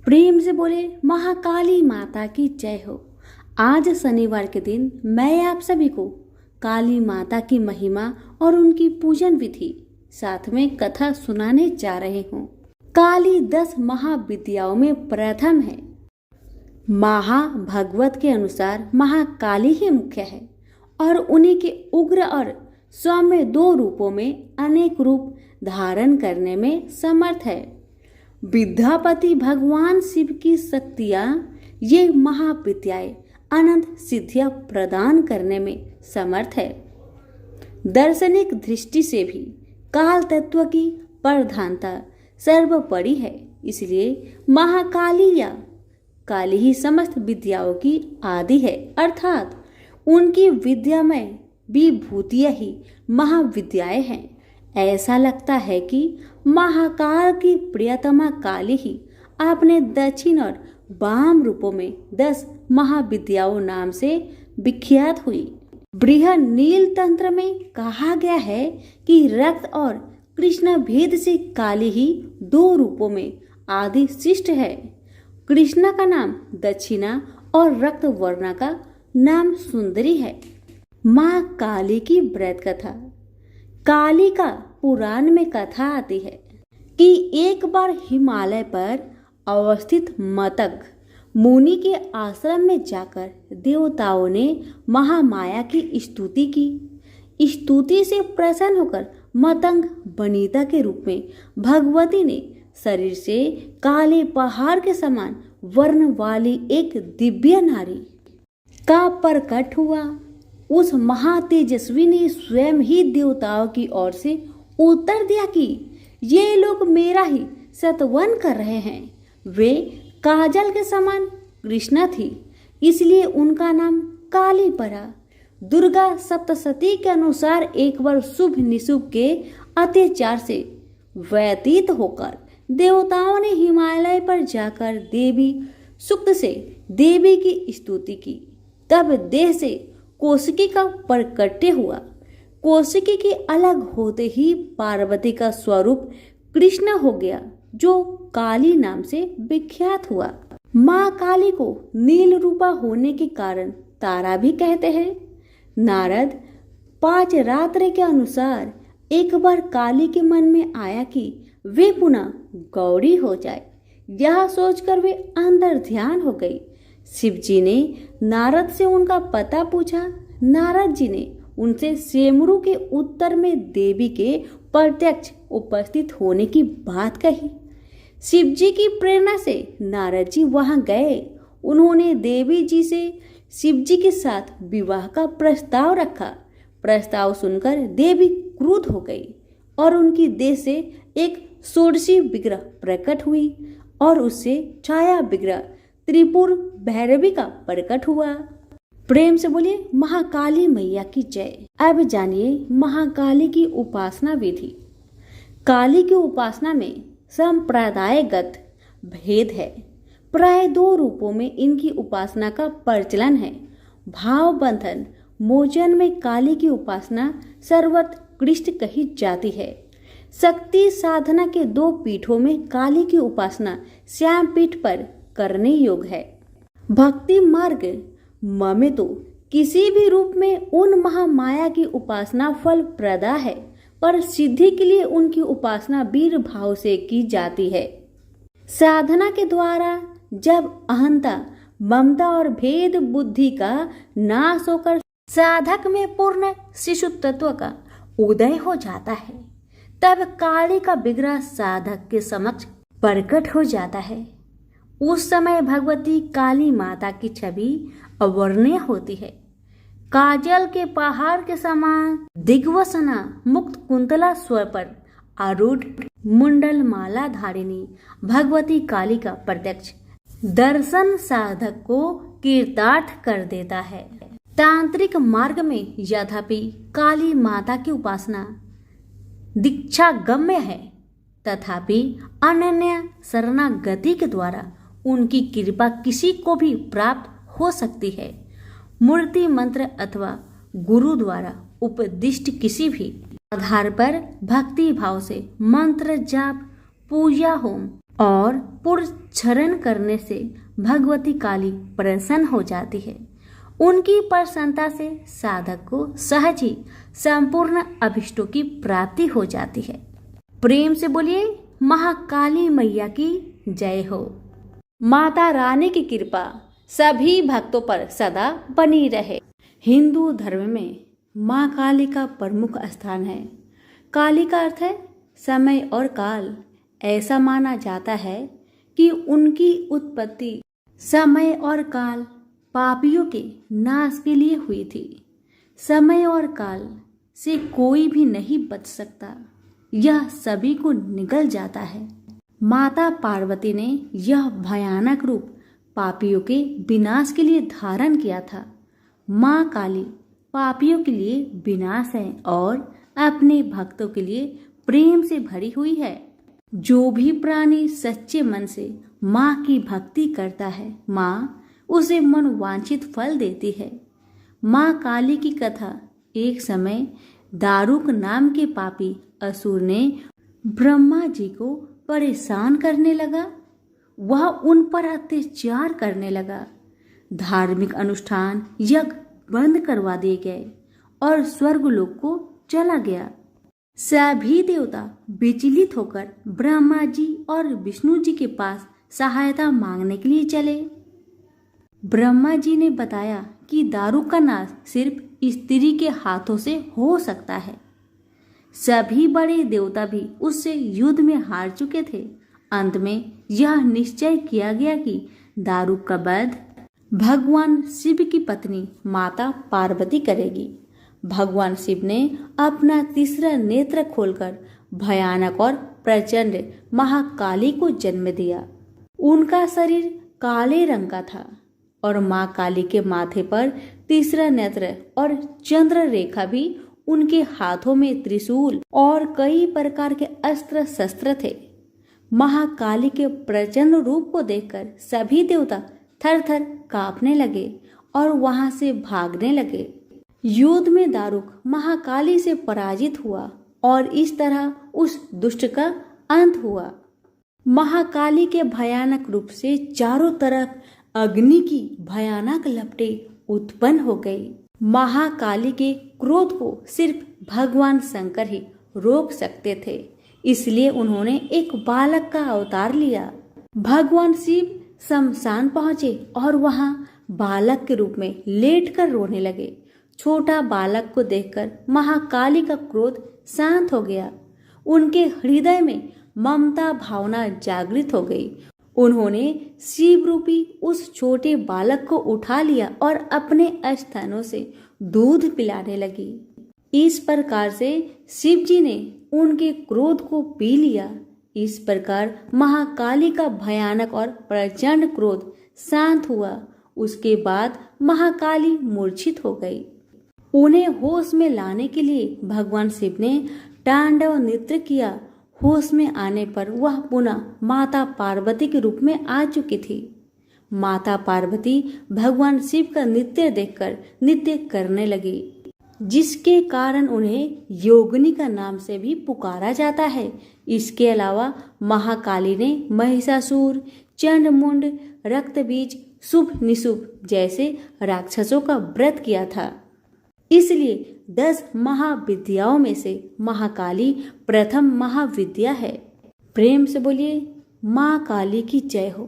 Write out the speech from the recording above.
प्रेम से बोले महाकाली माता की जय हो। आज शनिवार के दिन मैं आप सभी को काली माता की महिमा और उनकी पूजन विधि साथ में कथा सुनाने जा रहे हूँ। काली 10 महाविद्याओं में प्रथम है। महाभागवत के अनुसार महाकाली ही मुख्य है और उन्हीं के उग्र और सौम्य 2 रूपों में अनेक रूप धारण करने में समर्थ है। विद्यापति भगवान शिव की शक्तियां ये महाविद्याएं अनंत सिद्धियां प्रदान करने में समर्थ है। दार्शनिक दृष्टि से भी काल तत्व की प्रधानता सर्वोपरि है, इसलिए महाकाली या काली ही समस्त विद्याओं की आदि है, अर्थात उनकी विद्यामय विभूतियां ही महाविद्याएं हैं। ऐसा लगता है कि महाकाल की प्रियतमा काली ही अपने दक्षिण और वाम रूपों में 10 महाविद्याओं नाम से विख्यात हुई। बृहद नील तंत्र में कहा गया है कि रक्त और कृष्ण भेद से काली ही 2 रूपों में आदि शिष्ट है। कृष्णा का नाम दक्षिणा और रक्त वर्णा का नाम सुंदरी है। माँ काली की व्रत कथा। काली का पुराण में कथा आती है कि एक बार हिमालय पर अवस्थित मतंग मुनि के आश्रम में जाकर देवताओं ने महामाया की स्तुति की। स्तुति से प्रसन्न होकर मतंग वनिता के रूप में भगवती ने शरीर से काले पहाड़ के समान वर्ण वाली एक दिव्य नारी का प्रकट हुआ। उस महातेजस्वी ने स्वयं ही देवताओं की ओर से उत्तर दिया कि ये लोग मेरा ही सतवन कर रहे हैं। वे काजल के समान कृष्णा थी, इसलिए उनका नाम काली पड़ा। दुर्गा सप्तशती के अनुसार एक बार शुभ निशुभ के अत्याचार से व्यतीत होकर देवताओं ने हिमालय पर जाकर देवी सूक्त से देवी की स्तुति की। तब देह से कौशिकी का प्रकट्य हुआ। कौशिकी के अलग होते ही पार्वती का स्वरूप कृष्ण हो गया, जो काली नाम से विख्यात हुआ। माँ काली को नील रूपा होने के कारण तारा भी कहते हैं। नारद 5 रात्रि के अनुसार एक बार काली के मन में आया कि वे पुनः गौरी हो जाए। यह सोचकर वे अंदर ध्यान हो गई। शिव जी ने नारद से उनका पता पूछा। नारद जी ने उनसे सेमरू के उत्तर में देवी के प्रत्यक्ष उपस्थित होने की बात कही। शिव जी की प्रेरणा से नारद जी वहां गए। उन्होंने देवी जी से शिव जी के साथ विवाह का प्रस्ताव रखा। प्रस्ताव सुनकर देवी क्रुद्ध हो गई और उनकी देह से एक षोडशी विग्रह प्रकट हुई और उससे छाया विग्रह त्रिपुर भैरवी का प्रकट हुआ। प्रेम से बोलिए महाकाली मैया की जय। अब जानिए महाकाली की उपासना विधि। काली की उपासना में संप्रदायगत भेद है। प्राय 2 रूपों में इनकी उपासना का प्रचलन है। भाव बंधन मोचन में काली की उपासना सर्वोत्कृष्ट कही जाती है। शक्ति साधना के 2 पीठों में काली की उपासना श्याम पीठ पर करने योग्य है। भक्ति मार्ग में तो किसी भी रूप में उन महामाया की उपासना फल प्रदा है, पर सिद्धि के लिए उनकी उपासना वीर भाव से की जाती है। साधना के द्वारा जब अहंता, ममता और भेद बुद्धि का नाश होकर साधक में पूर्ण शिशु तत्व का उदय हो जाता है, तब काली का विग्रह साधक के समक्ष प्रकट हो जाता है। उस समय भगवती काली माता की छवि अवर्णीय होती है। काजल के पहाड़ के समान दिग्वसना मुक्त कुंतला स्वर पर आरूढ़ मुंडल माला धारिणी भगवती काली का प्रत्यक्ष दर्शन साधक को कृतार्थ कर देता है। तांत्रिक मार्ग में यद्यपि काली माता की उपासना दीक्षा गम्य है, तथापि अनन्य शरणागति के द्वारा उनकी कृपा किसी को भी प्राप्त हो सकती है। मूर्ति मंत्र अथवा गुरु द्वारा उपदिष्ट किसी भी आधार पर भक्ति भाव से मंत्र जाप, पूजा, होम और पुरस्चरण करने से भगवती काली प्रसन्न हो जाती है। उनकी प्रसन्नता से साधक को सहज ही संपूर्ण अभिष्टों की प्राप्ति हो जाती है। प्रेम से बोलिए महाकाली मैया की जय हो। माता रानी की कृपा सभी भक्तों पर सदा बनी रहे। हिंदू धर्म में माँ काली का प्रमुख स्थान है। काली का अर्थ है समय और काल। ऐसा माना जाता है कि उनकी उत्पत्ति समय और काल पापियों के नाश के लिए हुई थी। समय और काल से कोई भी नहीं बच सकता, यह सभी को निगल जाता है। माता पार्वती ने यह भयानक रूप पापियों के विनाश के लिए धारण किया था। माँ काली पापियों के लिए विनाश है और अपने भक्तों के लिए प्रेम से भरी हुई है। जो भी प्राणी सच्चे मन से माँ की भक्ति करता है, माँ उसे मनोवांछित फल देती है। माँ काली की कथा। एक समय दारुक नाम के पापी असुर ने ब्रह्मा जी को परेशान करने लगा। वह उन पर अत्याचार करने लगा। धार्मिक अनुष्ठान यज्ञ बंद करवा दिए गए और स्वर्गलोक को चला गया। सभी देवता विचलित होकर ब्रह्मा जी और विष्णु जी के पास सहायता मांगने के लिए चले। ब्रह्मा जी ने बताया कि दारुक का नाश सिर्फ स्त्री के हाथों से हो सकता है। सभी बड़े देवता भी उससे युद्ध में हार चुके थे। अंत में यह निश्चय किया गया कि दारुक का वध भगवान शिव की पत्नी माता पार्वती करेगी। भगवान शिव ने अपना तीसरा नेत्र खोलकर भयानक और प्रचंड महाकाली को जन्म दिया। उनका शरीर काले रंग का था और माँ काली के माथे पर तीसरा नेत्र और चंद्र रेखा भी, उनके हाथों में त्रिशूल और कई प्रकार के अस्त्र शस्त्र थे। महाकाली के प्रचंड रूप को देखकर सभी देवता थर थर कांपने लगे और वहां से भागने लगे। युद्ध में दारुक महाकाली से पराजित हुआ और इस तरह उस दुष्ट का अंत हुआ। महाकाली के भयानक रूप से चारों तरफ अग्नि की भयानक लपटें उत्पन्न हो गई। महाकाली के क्रोध को सिर्फ भगवान शंकर ही रोक सकते थे, इसलिए उन्होंने एक बालक का अवतार लिया। भगवान शिव शमशान पहुंचे और वहां बालक के रूप में लेटकर रोने लगे। छोटा बालक को देखकर महाकाली का क्रोध शांत हो गया। उनके हृदय में ममता भावना जागृत हो गई। उन्होंने शिव रूपी उस छोटे बालक को उठा लिया और अपने स्तनों से दूध पिलाने लगी। इस प्रकार से शिव जी ने उनके क्रोध को पी लिया। इस प्रकार महाकाली का भयानक और प्रचंड क्रोध शांत हुआ। उसके बाद महाकाली मूर्छित हो गई। उन्हें होश में लाने के लिए भगवान शिव ने तांडव नृत्य किया। होश में आने पर वह पुनः माता पार्वती के रूप में आ चुकी थी। माता पार्वती भगवान शिव का नृत्य देखकर नृत्य करने लगी, जिसके कारण उन्हें योगिनी का नाम से भी पुकारा जाता है। इसके अलावा महाकाली ने महिषासुर, चंडमुंड, रक्तबीज, शुभ निशुभ जैसे राक्षसों का व्रत किया था। इसलिए 10 महाविद्याओं में से महाकाली प्रथम महाविद्या है। प्रेम से बोलिए माँ काली की जय हो।